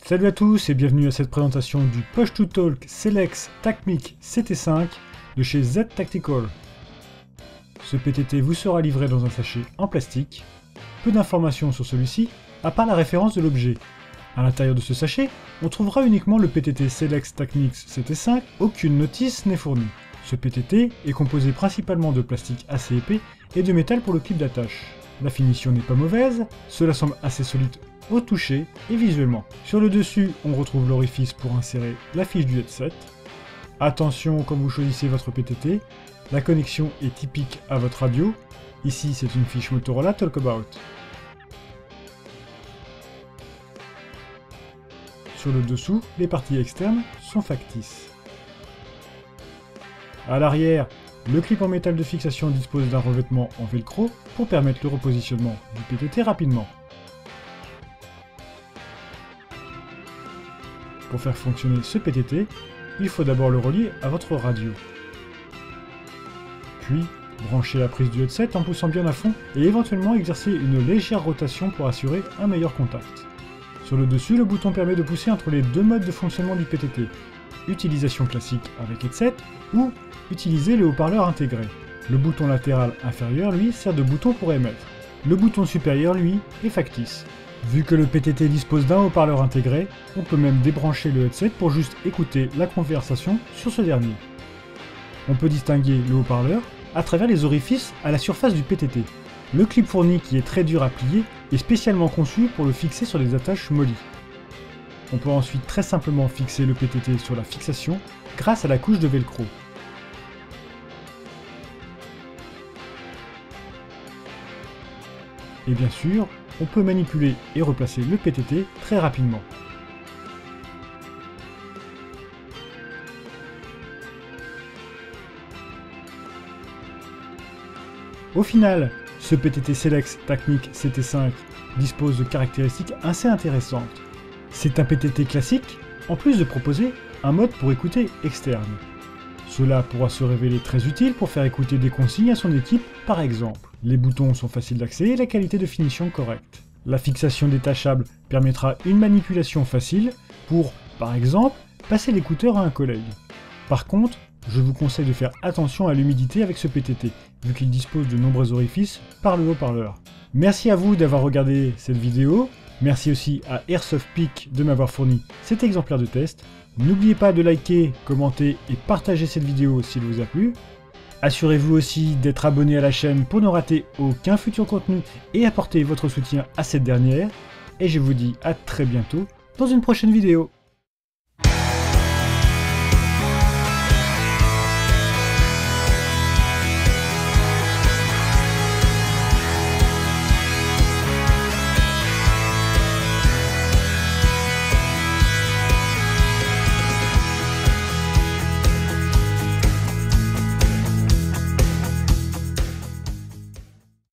Salut à tous et bienvenue à cette présentation du Push-to-Talk Selex Tacmic CT5 de chez Z Tactical. Ce PTT vous sera livré dans un sachet en plastique. Peu d'informations sur celui-ci, à part la référence de l'objet. À l'intérieur de ce sachet, on trouvera uniquement le PTT Selex Tacmic CT5, aucune notice n'est fournie. Ce PTT est composé principalement de plastique assez épais et de métal pour le clip d'attache. La finition n'est pas mauvaise, cela semble assez solide au toucher et visuellement. Sur le dessus, on retrouve l'orifice pour insérer la fiche du headset. Attention quand vous choisissez votre PTT, la connexion est typique à votre radio. Ici, c'est une fiche Motorola Talkabout. Sur le dessous, les parties externes sont factices. À l'arrière, le clip en métal de fixation dispose d'un revêtement en velcro pour permettre le repositionnement du PTT rapidement. Pour faire fonctionner ce PTT, il faut d'abord le relier à votre radio. Puis, brancher la prise du headset en poussant bien à fond et éventuellement exercer une légère rotation pour assurer un meilleur contact. Sur le dessus, le bouton permet de pousser entre les deux modes de fonctionnement du PTT. Utilisation classique avec headset ou utiliser le haut-parleur intégré. Le bouton latéral inférieur, lui, sert de bouton pour émettre. Le bouton supérieur, lui, est factice. Vu que le PTT dispose d'un haut-parleur intégré, on peut même débrancher le headset pour juste écouter la conversation sur ce dernier. On peut distinguer le haut-parleur à travers les orifices à la surface du PTT. Le clip fourni, qui est très dur à plier, est spécialement conçu pour le fixer sur des attaches mollies. On peut ensuite très simplement fixer le PTT sur la fixation grâce à la couche de velcro. Et bien sûr, on peut manipuler et replacer le PTT très rapidement. Au final, ce PTT Selex Tacmic CT5 dispose de caractéristiques assez intéressantes. C'est un PTT classique, en plus de proposer un mode pour écouter externe. Cela pourra se révéler très utile pour faire écouter des consignes à son équipe, par exemple. Les boutons sont faciles d'accès et la qualité de finition correcte. La fixation détachable permettra une manipulation facile pour, par exemple, passer l'écouteur à un collègue. Par contre, je vous conseille de faire attention à l'humidité avec ce PTT, vu qu'il dispose de nombreux orifices par le haut-parleur. Merci à vous d'avoir regardé cette vidéo. Merci aussi à Airsoft Peak de m'avoir fourni cet exemplaire de test. N'oubliez pas de liker, commenter et partager cette vidéo s'il vous a plu. Assurez-vous aussi d'être abonné à la chaîne pour ne rater aucun futur contenu et apporter votre soutien à cette dernière. Et je vous dis à très bientôt dans une prochaine vidéo.